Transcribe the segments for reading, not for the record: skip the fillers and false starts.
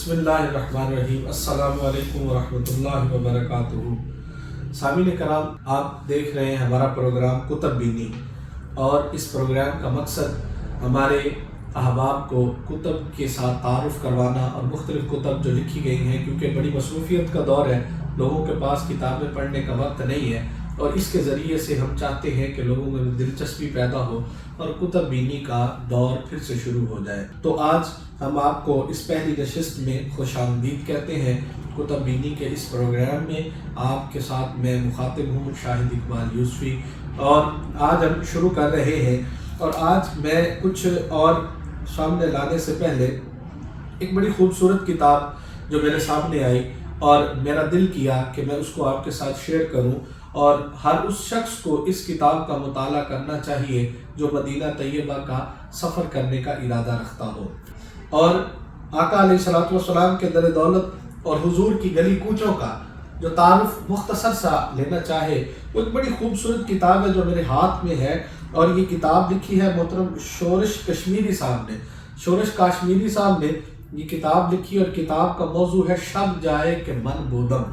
بسم اللہ الرحمن الرحیم۔ السلام علیکم ورحمۃ اللہ وبرکاتہ۔ سامعین کرام، آپ دیکھ رہے ہیں ہمارا پروگرام کتب بینی، اور اس پروگرام کا مقصد ہمارے احباب کو کتب کے ساتھ تعارف کروانا اور مختلف کتب جو لکھی گئی ہیں، کیونکہ بڑی مصروفیت کا دور ہے، لوگوں کے پاس کتابیں پڑھنے کا وقت نہیں ہے، اور اس کے ذریعے سے ہم چاہتے ہیں کہ لوگوں میں دلچسپی پیدا ہو اور کتب بینی کا دور پھر سے شروع ہو جائے۔ تو آج ہم آپ کو اس پہلی نشست میں خوش آمدید کہتے ہیں۔ کتب بینی کے اس پروگرام میں آپ کے ساتھ میں مخاطب ہوں، شاہد اقبال یوسفی، اور آج ہم شروع کر رہے ہیں۔ اور آج میں کچھ اور سامنے لانے سے پہلے ایک بڑی خوبصورت کتاب جو میرے سامنے آئی اور میرا دل کیا کہ میں اس کو آپ کے ساتھ شیئر کروں، اور ہر اس شخص کو اس کتاب کا مطالعہ کرنا چاہیے جو مدینہ طیبہ کا سفر کرنے کا ارادہ رکھتا ہو، اور آقا علیہ الصلوۃ والسلام کے در دولت اور حضور کی گلی کوچوں کا جو تعارف مختصر سا لینا چاہے۔ وہ ایک بڑی خوبصورت کتاب ہے جو میرے ہاتھ میں ہے، اور یہ کتاب لکھی ہے محترم شورش کشمیری صاحب نے۔ شورش کشمیری صاحب نے یہ کتاب لکھی، اور کتاب کا موضوع ہے شب جائے کہ من بودم۔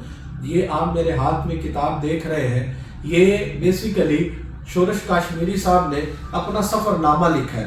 یہ آپ میرے ہاتھ میں کتاب دیکھ رہے ہیں، یہ بیسیکلی شورش کشمیری صاحب نے اپنا سفر نامہ لکھا ہے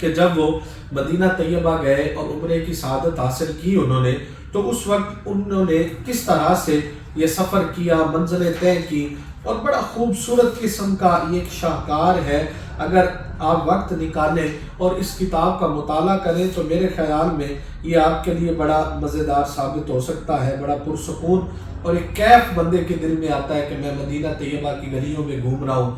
کہ جب وہ مدینہ طیبہ گئے اور عمرے کی سعادت حاصل کی انہوں نے، تو اس وقت انہوں نے کس طرح سے یہ سفر کیا، منزلیں طے کی، اور بڑا خوبصورت قسم کا یہ ایک شاہکار ہے۔ اگر آپ وقت نکالیں اور اس کتاب کا مطالعہ کریں تو میرے خیال میں یہ آپ کے لیے بڑا مزیدار ثابت ہو سکتا ہے، بڑا پرسکون اور ایک کیف بندے کے دل میں آتا ہے کہ میں مدینہ طیبہ کی گلیوں میں گھوم رہا ہوں،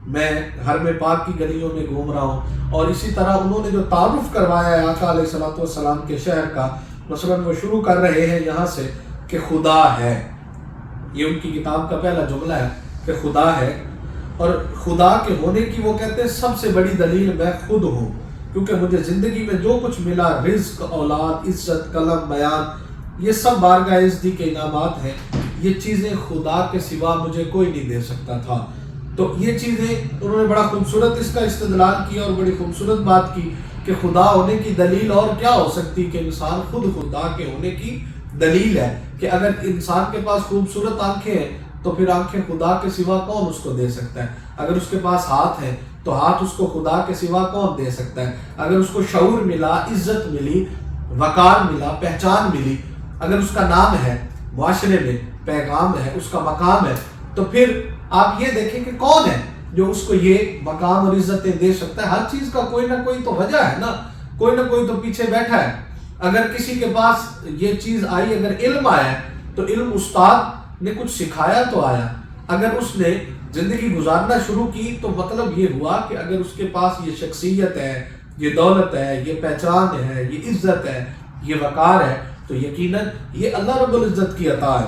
میں حرم پاک کی گلیوں میں گھوم رہا ہوں۔ اور اسی طرح انہوں نے جو تعارف کروایا ہے آقا علیہ الصلوۃ والسلام کے شہر کا، مثلا وہ شروع کر رہے ہیں یہاں سے کہ خدا ہے۔ یہ ان کی کتاب کا پہلا جملہ ہے کہ خدا ہے، اور خدا کے ہونے کی وہ کہتے ہیں سب سے بڑی دلیل میں خود ہوں، کیونکہ مجھے زندگی میں جو کچھ ملا، رزق، اولاد، عزت، قلم، بیان، یہ سب بارگاہ عزتی کے انعامات ہیں۔ یہ چیزیں خدا کے سوا مجھے کوئی نہیں دے سکتا تھا۔ تو یہ چیزیں انہوں نے بڑا خوبصورت اس کا استدلال کیا، اور بڑی خوبصورت بات کی کہ خدا ہونے کی دلیل اور کیا ہو سکتی کہ انسان خود خدا کے ہونے کی دلیل ہے، کہ اگر انسان کے پاس خوبصورت آنکھیں ہیں تو پھر آنکھیں خدا کے سوا کون اس کو دے سکتا ہے؟ اگر اس کے پاس ہاتھ ہیں تو ہاتھ اس کو خدا کے سوا کون دے سکتا ہے؟ اگر اس کو شعور ملا، عزت ملی، وقار ملا، پہچان ملی، اگر اس کا نام ہے، معاشرے میں پیغام ہے، اس کا مقام ہے، تو پھر آپ یہ دیکھیں کہ کون ہے جو اس کو یہ مقام اور عزتیں دے سکتا ہے؟ ہر چیز کا کوئی نہ کوئی تو وجہ ہے نا، کوئی نہ کوئی تو پیچھے بیٹھا ہے۔ اگر کسی کے پاس یہ چیز آئی، اگر علم آیا ہے تو علم استاد نے کچھ سکھایا تو آیا، اگر اس نے زندگی گزارنا شروع کی تو مطلب یہ ہوا کہ اگر اس کے پاس یہ شخصیت ہے، یہ دولت ہے، یہ پہچان ہے، یہ عزت ہے، یہ وقار ہے، تو یقیناً یہ اللہ رب العزت کی عطا ہے۔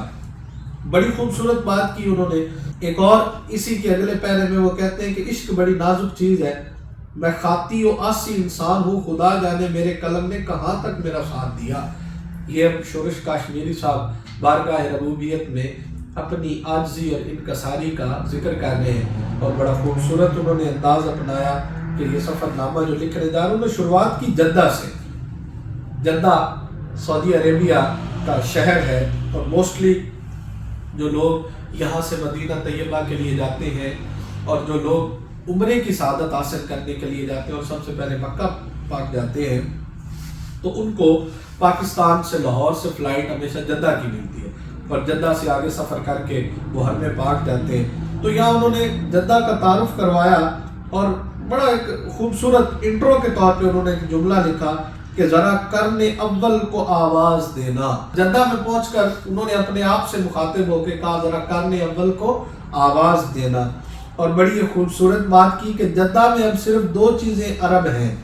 بڑی خوبصورت بات کی انہوں نے۔ ایک اور اسی کے اگلے پیرے میں وہ کہتے ہیں کہ عشق بڑی نازک چیز ہے، میں خاطی و آسی انسان ہوں، خدا جانے میرے قلم نے کہاں تک میرا ساتھ دیا۔ یہ اب شورش کشمیری صاحب بارگاہ ربوبیت میں اپنی عاجزی اور انکساری کا ذکر کر رہے ہیں، اور بڑا خوبصورت انہوں نے انداز اپنایا کہ یہ سفر نامہ جو لکھنے جا رہے، انہوں نے شروعات کی جدہ سے۔ جدہ سعودی عربیہ کا شہر ہے، اور موسٹلی جو لوگ یہاں سے مدینہ طیبہ کے لیے جاتے ہیں، اور جو لوگ عمرے کی سعادت حاصل کرنے کے لیے جاتے ہیں اور سب سے پہلے مکہ پاک جاتے ہیں، تو ان کو پاکستان سے لاہور سے فلائٹ ہمیشہ جدہ کی ملتی ہے، اور جدہ سے آگے سفر کر کے وہ حرم پاک جاتے ہیں۔ تو یہاں انہوں نے جدہ کا تعارف کروایا، اور بڑا ایک خوبصورت انٹرو کے طور پہ انہوں نے ایک جملہ لکھا کہ ذرا کرن اول کو آواز دینا۔ جدہ میں پہنچ کر انہوں نے اپنے آپ سے مخاطب ہو کے کہا ذرا کرن اول کو آواز دینا، اور بڑی خوبصورت بات کی کہ جدہ میں اب صرف دو چیزیں عرب ہیں،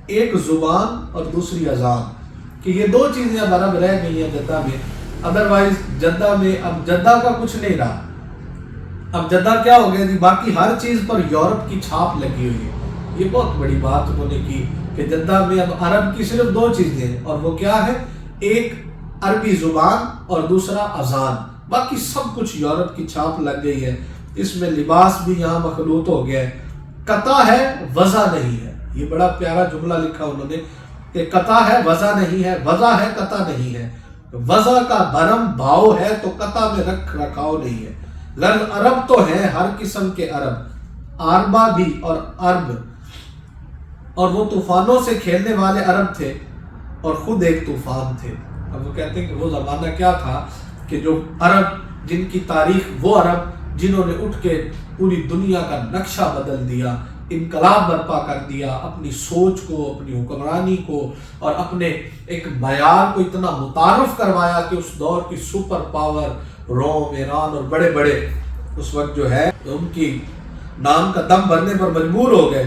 ایک زبان اور دوسری اذان، کہ یہ دو چیزیں اب عرب رہ گئی ہیں جدہ میں، ادروائز جدہ میں اب جدہ کا کچھ نہیں رہا۔ اب جدہ کیا ہو گیا جی، باقی ہر چیز پر یورپ کی چھاپ لگی ہوئی ہے۔ یہ بہت بڑی بات انہوں نے کی کہ جدہ میں اب عرب کی صرف دو چیزیں ہیں، اور وہ کیا ہے؟ ایک عربی زبان اور دوسرا اذان، باقی سب کچھ یورپ کی چھاپ لگ گئی ہے۔ اس میں لباس بھی یہاں مخلوط ہو گیا ہے، قطع ہے وضع نہیں ہے۔ یہ بڑا پیارا جملہ لکھا انہوں نے۔ کہ قطع ہے وضع نہیں ہے، وضع ہے قطع نہیں ہے، وضع کا بھرم بھاؤ ہے تو قطع میں رکھ رکھاؤ نہیں ہے۔ غرض عرب تو ہیں ہر قسم کے عرب، عربہ بھی اور عرب، اور وہ طوفانوں سے کھیلنے والے عرب تھے اور خود ایک طوفان تھے۔ اب وہ کہتے ہیں کہ وہ زمانہ کیا تھا کہ جو عرب جن کی تاریخ، وہ عرب جنہوں نے اٹھ کے پوری دنیا کا نقشہ بدل دیا، انقلاب برپا کر دیا، اپنی سوچ کو، اپنی حکمرانی کو اور اپنے ایک معیار کو اتنا متعارف کروایا کہ اس دور کی سپر پاور روم، ایران اور بڑے بڑے اس وقت جو ہے ان کی نام کا دم بھرنے پر مجبور ہو گئے۔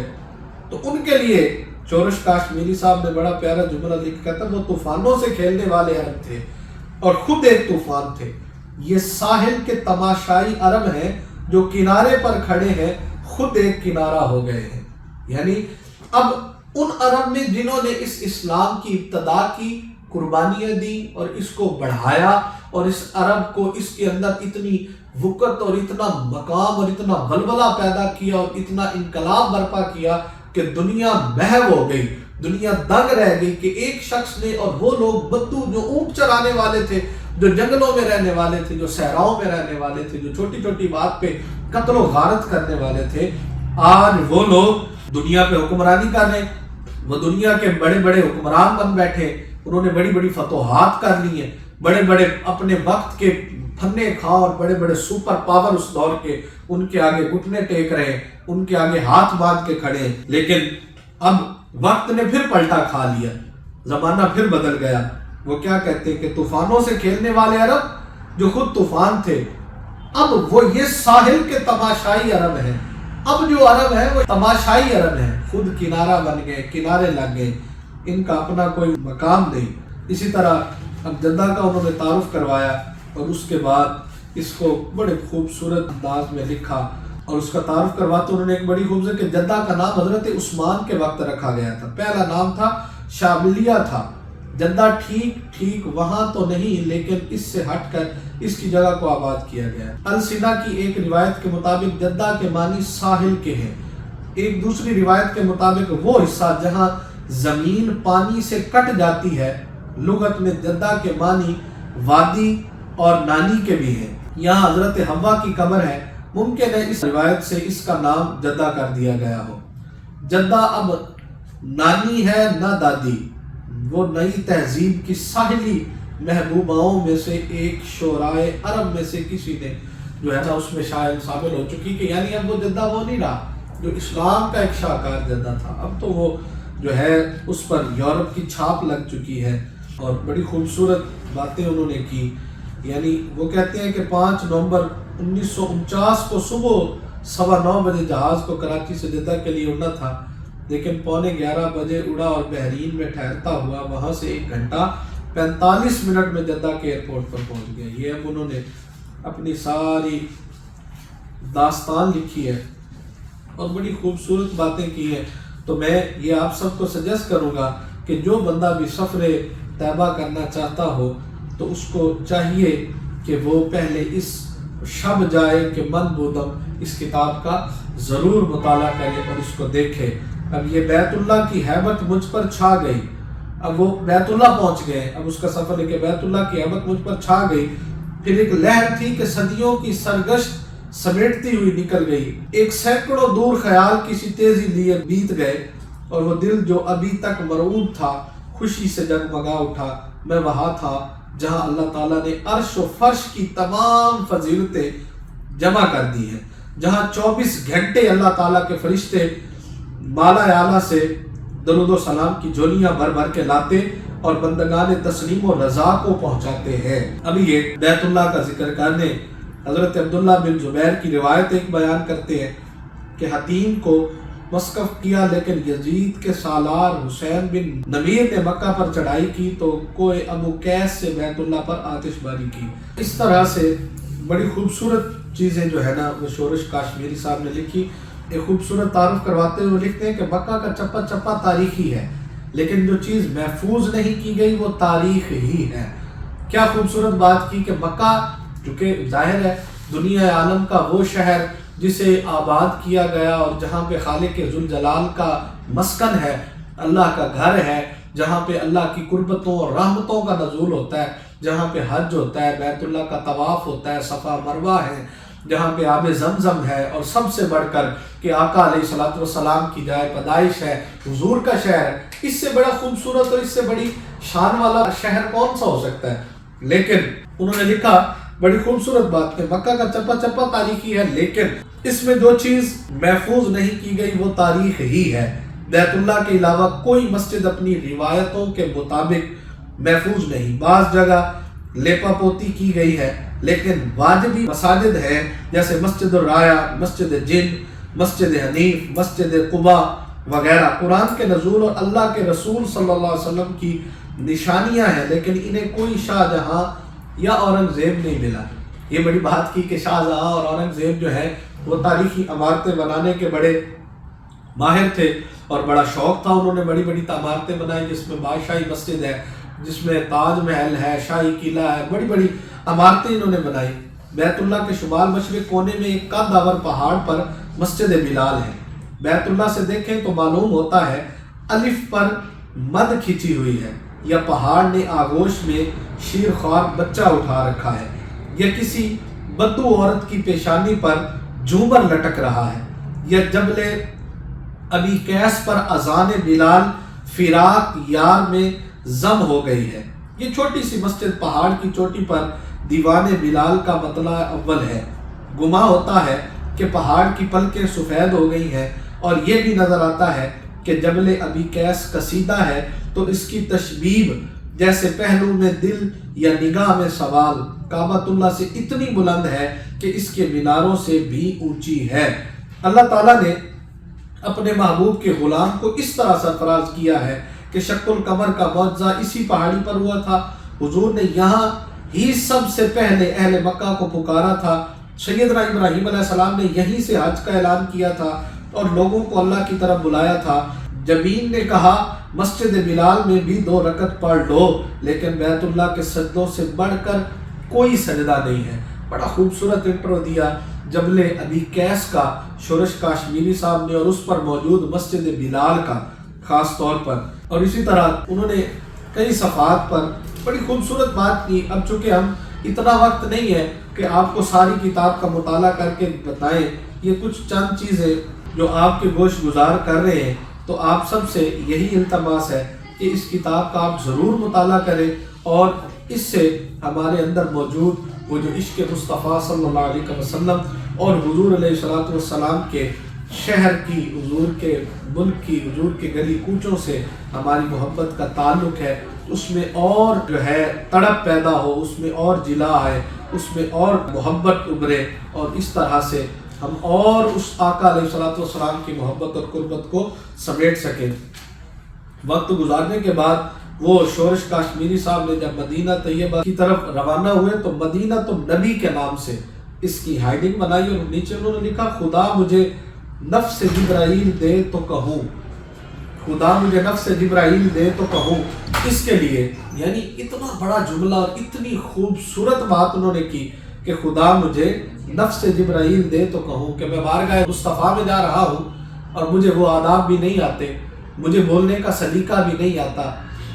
تو ان کے لیے شورش کاشمیری صاحب نے بڑا پیارا جملہ لکھا تھا، وہ طوفانوں سے کھیلنے والے عرب تھے اور خود ایک طوفان تھے۔ یہ ساحل کے تماشائی عرب ہیں جو کنارے پر کھڑے ہیں، خود ایک کنارہ ہو گئے ہیں۔ یعنی اب ان عرب میں جنہوں نے اس اسلام کی ابتدا کی، قربانیاں دی اور اس کو بڑھایا، اور اس عرب کو اس کے اندر اتنی وقت اور اتنا مقام اور اتنا ولولہ پیدا کیا اور اتنا انقلاب برپا کیا کہ دنیا محو ہو گئی، دنیا دنگ رہ گئی کہ ایک شخص نے، اور وہ لوگ بدو جو اونٹ چرانے والے تھے، جو جنگلوں میں رہنے والے تھے، جو صحراؤں میں رہنے والے تھے، جو چھوٹی چھوٹی بات پہ قتل و غارت کرنے والے تھے، آج وہ لوگ دنیا پہ حکمرانی کر رہے ہیں۔ وہ دنیا کے بڑے بڑے حکمران بن بیٹھے، انہوں نے بڑی بڑی فتوحات کر لی ہیں، بڑے بڑے اپنے وقت کے پھنے کھاؤ اور بڑے بڑے سپر پاور اس دور کے ان کے آگے گھٹنے ٹیک رہے ہیں، ان کے آگے ہاتھ باندھ کے کھڑے ہیں۔ لیکن اب وقت نے پھر پلٹا کھا لیا، زمانہ پھر بدل گیا۔ وہ کیا کہتے ہیں کہ طوفانوں سے کھیلنے والے عرب جو خود طوفان تھے، اب وہ یہ ساحل کے تماشائی عرب ہیں۔ اب جو عرب ہیں وہ تماشائی عرب ہیں، خود کنارہ بن گئے، کنارے لگ گئے، ان کا اپنا کوئی مقام نہیں۔ اسی طرح اب جدہ کا انہوں نے تعارف کروایا اور اس کے بعد اس کو بڑے خوبصورت انداز میں لکھا، اور اس کا تعارف کرواتے انہوں نے ایک بڑی خوبصورت کہ جدہ کا نام حضرت عثمان کے وقت رکھا گیا تھا۔ پہلا نام تھا شابلیہ تھا۔ جدہ ٹھیک وہاں تو نہیں، لیکن اس سے ہٹ کر اس کی جگہ کو آباد کیا گیا۔ السنہ کی ایک روایت کے مطابق جدہ کے معنی ساحل کے ہیں، ایک دوسری روایت کے مطابق وہ حصہ جہاں زمین پانی سے کٹ جاتی ہے۔ لغت میں جدہ کے معنی وادی اور نانی کے بھی ہیں۔ یہاں حضرت حوا کی قبر ہے، ممکن ہے اس روایت سے اس کا نام جدہ کر دیا گیا ہو۔ جدہ اب نانی ہے نہ دادی، وہ نئی تہذیب کی ساحلی محبوباؤں میں سے ایک شعرائے عرب میں سے کسی نے جو ہے نا اس میں شاید شامل ہو چکی، کہ یعنی اب وہ جدہ وہ نہیں رہا جو اسلام کا ایک شاہکار جدہ تھا، اب تو وہ جو ہے اس پر یورپ کی چھاپ لگ چکی ہے۔ اور بڑی خوبصورت باتیں انہوں نے کی، یعنی وہ کہتے ہیں کہ 5 نومبر 1949 کو صبح 9:15 بجے جہاز کو کراچی سے جدہ کے لیے اڑنا تھا، لیکن 11:15 بجے اڑا اور بحرین میں ٹھہرتا ہوا وہاں سے 1 گھنٹہ 45 منٹ میں جدہ کے ایئرپورٹ پر پہنچ گیا۔ یہ اب انہوں نے اپنی ساری داستان لکھی ہے اور بڑی خوبصورت باتیں کی ہیں۔ تو میں یہ آپ سب کو سجیسٹ کروں گا کہ جو بندہ بھی سفر طیبہ کرنا چاہتا ہو تو اس کو چاہیے کہ وہ پہلے اس شب جائے کہ من بودم اس کتاب کا ضرور مطالعہ کرے اور اس کو دیکھے۔ اب یہ بیت اللہ کی ہیبت مجھ پر چھا گئی، اب وہ بیت اللہ پہنچ گئے، اب اس کا سفر ہے کہ بیت اللہ کی ہیبت مجھ پر چھا گئی۔ پھر ایک لہر تھی کہ صدیوں کی سرگشت سمیٹتی ہوئی نکل گئی، ایک سینکڑوں دور خیال کسی تیزی لیے بیت گئے، اور وہ دل جو ابھی تک مرعوب تھا خوشی سے جگمگا اٹھا۔ میں وہاں تھا جہاں اللہ تعالیٰ نے عرش و فرش کی تمام فضیلتیں جمع کر دی ہیں، جہاں 24 گھنٹے اللہ تعالیٰ کے فرشتے بالا اعلیٰ سے درود و سلام کی جھولیاں بھر بھر کے لاتے اور بندگان تسلیم و رضا کو پہنچاتے ہیں۔ اب یہ بیت اللہ کا ذکر کرنے حضرت عبداللہ بن زبیر کی روایت ایک بیان کرتے ہیں کہ حتیم کو مسقف کیا، لیکن یزید کے سالار حسین بن نمیر نے مکہ پر چڑھائی کی تو کوہ ابو قیس سے بیت اللہ پر آتش باری کی۔ اس طرح سے بڑی خوبصورت چیزیں جو ہے نا وہ شورش کاشمیری صاحب نے لکھی۔ ایک خوبصورت تعارف کرواتے ہوئے لکھتے ہیں کہ مکہ کا چپا چپا تاریخی ہے، لیکن جو چیز محفوظ نہیں کی گئی وہ تاریخ ہی ہے۔ کیا خوبصورت بات کی کہ مکہ چونکہ ظاہر ہے دنیا عالم کا وہ شہر جسے آباد کیا گیا اور جہاں پہ خالق ذوالجلال کا مسکن ہے، اللہ کا گھر ہے، جہاں پہ اللہ کی قربتوں اور رحمتوں کا نزول ہوتا ہے، جہاں پہ حج ہوتا ہے، بیت اللہ کا طواف ہوتا ہے، صفا مروہ ہے، جہاں پہ آب زمزم ہے، اور سب سے بڑھ کر کہ آقا علیہ الصلوۃ والسلام کی جائے پیدائش ہے، حضور کا شہر ہے، اس سے بڑا خوبصورت اور اس سے بڑی شان والا شہر کون سا ہو سکتا ہے؟ لیکن انہوں نے لکھا بڑی خوبصورت بات کہ مکہ کا چپا چپا تاریخی ہے، لیکن اس میں جو چیز محفوظ نہیں کی گئی وہ تاریخ ہی ہے۔ بیت اللہ کے علاوہ کوئی مسجد اپنی روایتوں کے مطابق محفوظ نہیں، بعض جگہ لیپا پوتی کی گئی ہے، لیکن واجبی مساجد ہیں جیسے مسجد الرایا، مسجد جن، مسجد حنیف، مسجد قباء وغیرہ، قرآن کے نزول اور اللہ کے رسول صلی اللہ علیہ وسلم کی نشانیاں ہیں، لیکن انہیں کوئی شاہ جہاں یا اورنگزیب نہیں ملا۔ یہ بڑی بات کی کہ شاہ جہاں اور اورنگزیب جو ہے وہ تاریخی عمارتیں بنانے کے بڑے ماہر تھے اور بڑا شوق تھا، انہوں نے بڑی بڑی عمارتیں بنائی، جس میں بادشاہی مسجد ہے، جس میں تاج محل ہے، شاہی قلعہ ہے، بڑی بڑی عمارتیں انہوں نے بنائی۔ بیت اللہ کے شمال مشرق کونے میں ایک قد آور پہاڑ پر مسجد بلال ہے۔ بیت اللہ سے دیکھیں تو معلوم ہوتا ہے الف پر مد کھینچی ہوئی ہے، یا پہاڑ نے آغوش میں شیر خوار بچہ اٹھا رکھا ہے، یا کسی بدو عورت کی پیشانی پر جھومر لٹک رہا ہے، یا جبل ابی قیس پر اذان بلال فراق یار میں ضم ہو گئی ہے۔ یہ چھوٹی سی مسجد پہاڑ کی چوٹی پر دیوان بلال کا مطلع اول ہے۔ گمان ہوتا ہے کہ پہاڑ کی پلکیں سفید ہو گئی ہیں، اور یہ بھی نظر آتا ہے کہ جبل ابی قیس کسیدہ ہے تو اس کی تشبیب جیسے پہلو میں دل یا نگاہ میں سوال کعبۃ اللہ سے اتنی بلند ہے کہ اس کے میناروں سے بھی اونچی ہے۔ اللہ تعالیٰ نے اپنے محبوب کے غلام کو اس طرح سرفراز کیا ہے کہ شق القمر کا معجزہ اسی پہاڑی پر ہوا تھا۔ حضور نے یہاں ہی سب سے پہلے اہل مکہ کو پکارا تھا۔ سیدنا ابراہیم علیہ السلام نے یہیں سے حج کا اعلان کیا تھا اور لوگوں کو اللہ کی طرف بلایا تھا۔ جبین نے کہا مسجد بلال میں بھی 2 رکعت پڑھ لو، لیکن بیت اللہ کے سجدوں سے بڑھ کر کوئی سجدہ نہیں ہے۔ بڑا خوبصورت انٹرو دیا جبل ابی قیس کا شورش کاشمیری صاحب نے، اور اس پر موجود مسجد بلال کا خاص طور پر، اور اسی طرح انہوں نے کئی صفحات پر بڑی خوبصورت بات کی۔ اب چونکہ ہم اتنا وقت نہیں ہے کہ آپ کو ساری کتاب کا مطالعہ کر کے بتائیں، یہ کچھ چند چیزیں جو آپ کے گوش گزار کر رہے ہیں، تو آپ سب سے یہی التماس ہے کہ اس کتاب کا آپ ضرور مطالعہ کریں، اور اس سے ہمارے اندر موجود وہ جو عشق مصطفیٰ صلی اللہ علیہ وسلم اور حضور علیہ الصلوۃ والسلام کے شہر کی، حضور کے ملک کی، حضور کے گلی کوچوں سے ہماری محبت کا تعلق ہے، اس میں اور جو ہے تڑپ پیدا ہو، اس میں اور جلا ہے، اس میں اور محبت ابھرے، اور اس طرح سے ہم اور اس آقا علیہ الصلوۃ والسلام کی محبت اور قربت کو سمیٹ سکیں۔ وقت گزارنے کے بعد وہ شورش کاشمیری صاحب نے جب مدینہ طیبہ کی طرف روانہ ہوئے تو مدینہ تو نبی کے نام سے اس کی ہائیڈنگ بنائی، اور نیچے انہوں نے لکھا خدا مجھے نفس جبرائیل دے تو کہوں، خدا مجھے نفس جبرائیل دے تو کہوں، اس کے لیے یعنی اتنا بڑا جملہ اور اتنی خوبصورت بات انہوں نے کی کہ خدا مجھے نفس جبرائیل دے تو کہوں، کہ میں بارگاہ مصطفیٰ میں جا رہا ہوں اور مجھے وہ آداب بھی نہیں آتے، مجھے بولنے کا سلیقہ بھی نہیں آتا،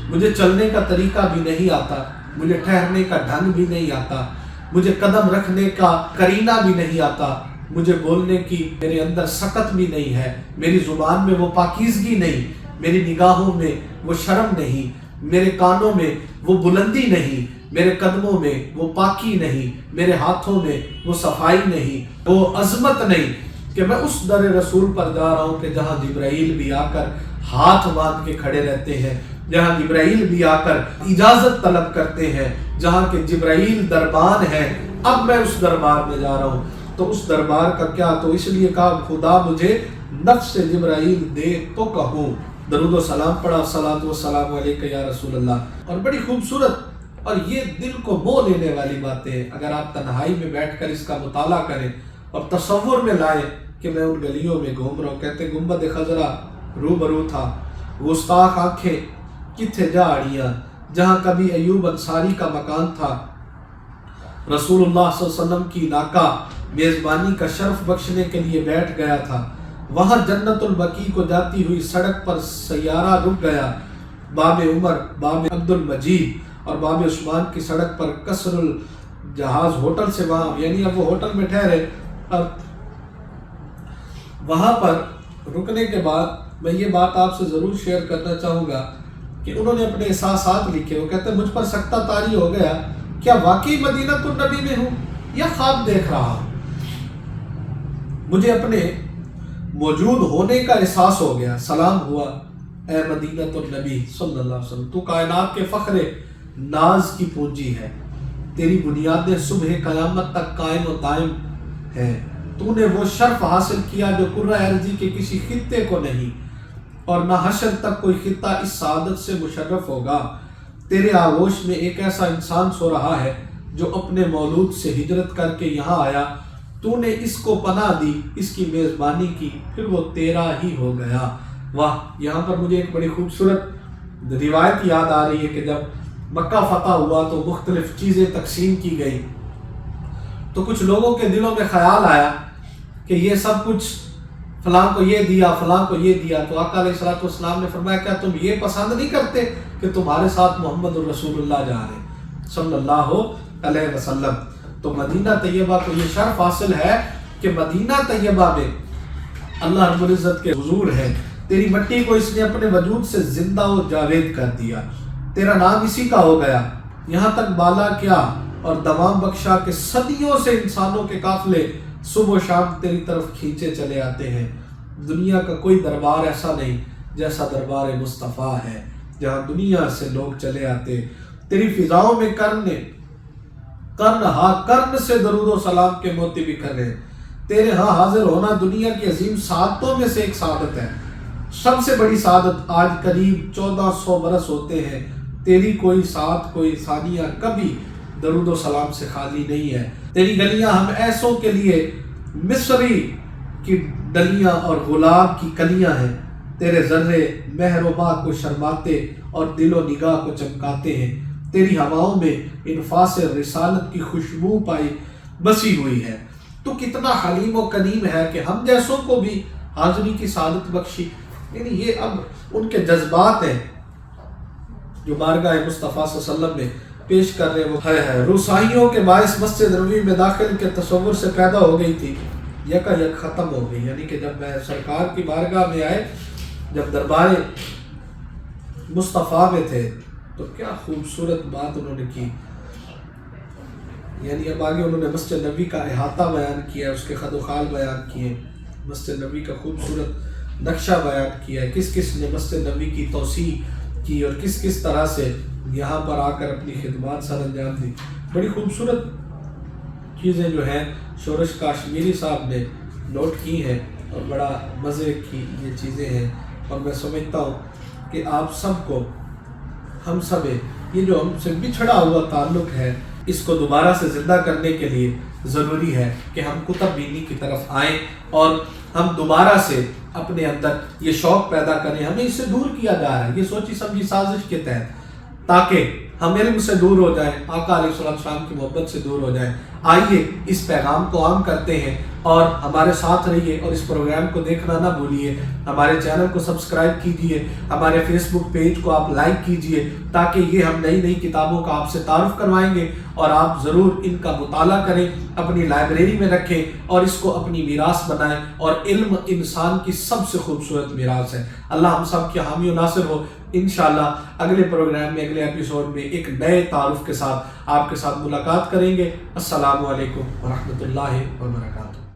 مجھے چلنے کا طریقہ بھی نہیں آتا، مجھے ٹھہرنے کا ڈھنگ بھی نہیں آتا، مجھے قدم رکھنے کا قرینہ بھی نہیں آتا، مجھے بولنے کی میرے اندر سکت بھی نہیں ہے، میری زبان میں وہ پاکیزگی نہیں، میری نگاہوں میں وہ شرم نہیں، میرے کانوں میں وہ بلندی نہیں، میرے قدموں میں وہ پاکی نہیں، میرے ہاتھوں میں وہ صفائی نہیں، وہ عظمت نہیں، کہ میں اس در رسول پر جا رہا ہوں کہ جہاں جبرائیل بھی آ کر ہاتھ باندھ کے کھڑے رہتے ہیں، جہاں جبرائیل بھی آ کر اجازت طلب کرتے ہیں، جہاں کہ جبرائیل دربان ہے۔ اب میں اس دربار میں جا رہا ہوں، تو اس دربار کا کیا، تو اس لیے کہا خدا مجھے نفس جبرائیل دے تو کہوں۔ درود و سلام پڑھا، صلاۃ و سلام علیک یا رسول اللہ۔ اور بڑی خوبصورت اور یہ دل کو موہ لینے والی باتیں ہیں، اگر آپ تنہائی میں بیٹھ کر اس کا مطالعہ کریں اور تصور میں لائیں کہ میں ان گلیوں میں گھوم رہا ہوں۔ کہتے گنبد خضرا روبرو تھا، گستاخ آنکھیں کتھے جا اڑیاں، جہاں کبھی ایوب انصاری کا مکان تھا، رسول اللہ صلی اللہ علیہ وسلم کی ناکہ میزبانی کا شرف بخشنے کے لیے بیٹھ گیا تھا، وہاں جنت البقیع کو جاتی ہوئی سڑک پر سیارہ رک گیا، باب عمر، باب عبد المجید اور باب عثمان کی سڑک پر قصر الجہاز ہوٹل سے وہاں، یعنی اب وہ ہوٹل میں ٹھہرے، اب وہاں پر رکنے کے بعد میں یہ بات آپ سے ضرور شیئر کرنا چاہوں گا کہ انہوں نے اپنے احساسات لکھے. وہ کہتے ہیں مجھ پر سکتہ طاری ہو گیا، کیا واقعی مدینہ النبی میں ہوں یا خواب دیکھ رہا ہوں. مجھے اپنے موجود ہونے کا احساس ہو گیا. سلام ہوا اے مدینہ النبی صلی اللہ علیہ وسلم، تو کائنات کے فخر ناز کی پونجی ہے، تیری بنیادیں صبح قیامت تک قائم و دائم ہے. تو نے وہ شرف حاصل کیا جو کرۂ ارضی کے کسی خطے کو نہیں، اور نہ حشر تک کوئی خطہ اس سعادت سے مشرف ہوگا. تیرے آغوش میں ایک ایسا انسان سو رہا ہے جو اپنے مولود سے ہجرت کر کے یہاں آیا، تو نے اس کو پناہ دی، اس کی میزبانی کی، پھر وہ تیرا ہی ہو گیا. واہ! یہاں پر مجھے ایک بڑی خوبصورت روایت یاد آ رہی ہے کہ جب مکہ فتح ہوا تو مختلف چیزیں تقسیم کی گئی، تو کچھ لوگوں کے دلوں میں خیال آیا کہ یہ سب کچھ فلاں کو یہ دیا، فلاں کو یہ دیا. تو آقا علیہ السلام نے فرمایا کیا تم یہ پسند نہیں کرتے کہ تمہارے ساتھ محمد الرسول اللہ جا رہے ہیں صلی اللہ علیہ وسلم. تو مدینہ طیبہ کو یہ شرف حاصل ہے کہ مدینہ طیبہ میں اللہ رب العزت کے حضور ہے. تیری مٹی کو اس نے اپنے وجود سے زندہ و جاوید کر دیا، تیرا نام اسی کا ہو گیا. یہاں تک بالا کیا اور دوام بخشا کہ صدیوں سے انسانوں کے قافلے صبح و شام تیری طرف کھینچے چلے آتے ہیں. دنیا کا کوئی دربار ایسا نہیں جیسا دربار مصطفیٰ ہے، جہاں دنیا سے لوگ چلے آتے. تیری فضاؤں میں کرن سے درود و سلام کے موتی بکھر ہیں. تیرے ہاں حاضر ہونا دنیا کی عظیم سعادتوں میں سے ایک سعادت ہے. سب سے بڑی سعادت آج قریب 1400 برس ہوتے ہیں. تیری کوئی ساتھ کوئی ثانیہ کبھی درود و سلام سے خالی نہیں ہے. تیری گلیاں ہم ایسوں کے لیے مصری کی ڈلیاں اور گلاب کی کلیاں ہیں. تیرے ذرے مہر و ماہ کو شرماتے اور دل و نگاہ کو چمکاتے ہیں. تیری ہواؤں میں انفاس رسالت کی خوشبو پائی بسی ہوئی ہے. تو کتنا حلیم و کریم ہے کہ ہم جیسوں کو بھی حاضری کی سعادت بخشی. یعنی یہ اب ان کے جذبات ہیں جو بارگاہ مصطفیٰ صلی اللہ علیہ وسلم میں پیش کر رہے وہ ہے. رسائیوں کے باعث مسجد نبوی میں داخل کے تصور سے پیدا ہو گئی تھی، یکا یک ختم ہو گئی. یعنی کہ جب میں سرکار کی بارگاہ میں آئے، جب دربار مصطفیٰ میں تھے، تو کیا خوبصورت بات انہوں نے کی. یعنی اب آگے انہوں نے مسجد نبوی کا احاطہ بیان کیا، اس کے خد و خال بیان کیے، مسجد نبوی کا خوبصورت نقشہ بیان کیا ہے، کس کس نے مسجد نبوی کی توسیع کی اور کس کس طرح سے یہاں پر آ کر اپنی خدمات سر انجام دی. بڑی خوبصورت چیزیں جو ہیں شورش کاشمیری صاحب نے نوٹ کی ہیں اور بڑا مزے کی یہ چیزیں ہیں. اور میں سمجھتا ہوں کہ آپ سب کو، ہم سب یہ جو ہم سے بچھڑا ہوا تعلق ہے، اس کو دوبارہ سے زندہ کرنے کے لیے ضروری ہے کہ ہم کتب بینی کی طرف آئیں اور ہم دوبارہ سے اپنے اندر یہ شوق پیدا کریں. ہمیں اس سے دور کیا جا رہا ہے یہ سوچی سمجھی سازش کے تحت، تاکہ ہم علم سے دور ہو جائیں، آقا علیہ السلام کی محبت سے دور ہو جائیں. آئیے اس پیغام کو عام کرتے ہیں اور ہمارے ساتھ رہیے اور اس پروگرام کو دیکھنا نہ بھولیے. ہمارے چینل کو سبسکرائب کیجیے، ہمارے فیس بک پیج کو آپ لائک کیجیے، تاکہ یہ ہم نئی نئی کتابوں کا آپ سے تعارف کروائیں گے اور آپ ضرور ان کا مطالعہ کریں، اپنی لائبریری میں رکھیں اور اس کو اپنی میراث بنائیں. اور علم انسان کی سب سے خوبصورت میراث ہے. اللہ ہم سب کے حامی و ناصر ہو. انشاءاللہ اگلے پروگرام میں، اگلے ایپیسوڈ میں ایک نئے تعارف کے ساتھ آپ کے ساتھ ملاقات کریں گے. السلام علیکم ورحمۃ اللہ وبرکاتہ.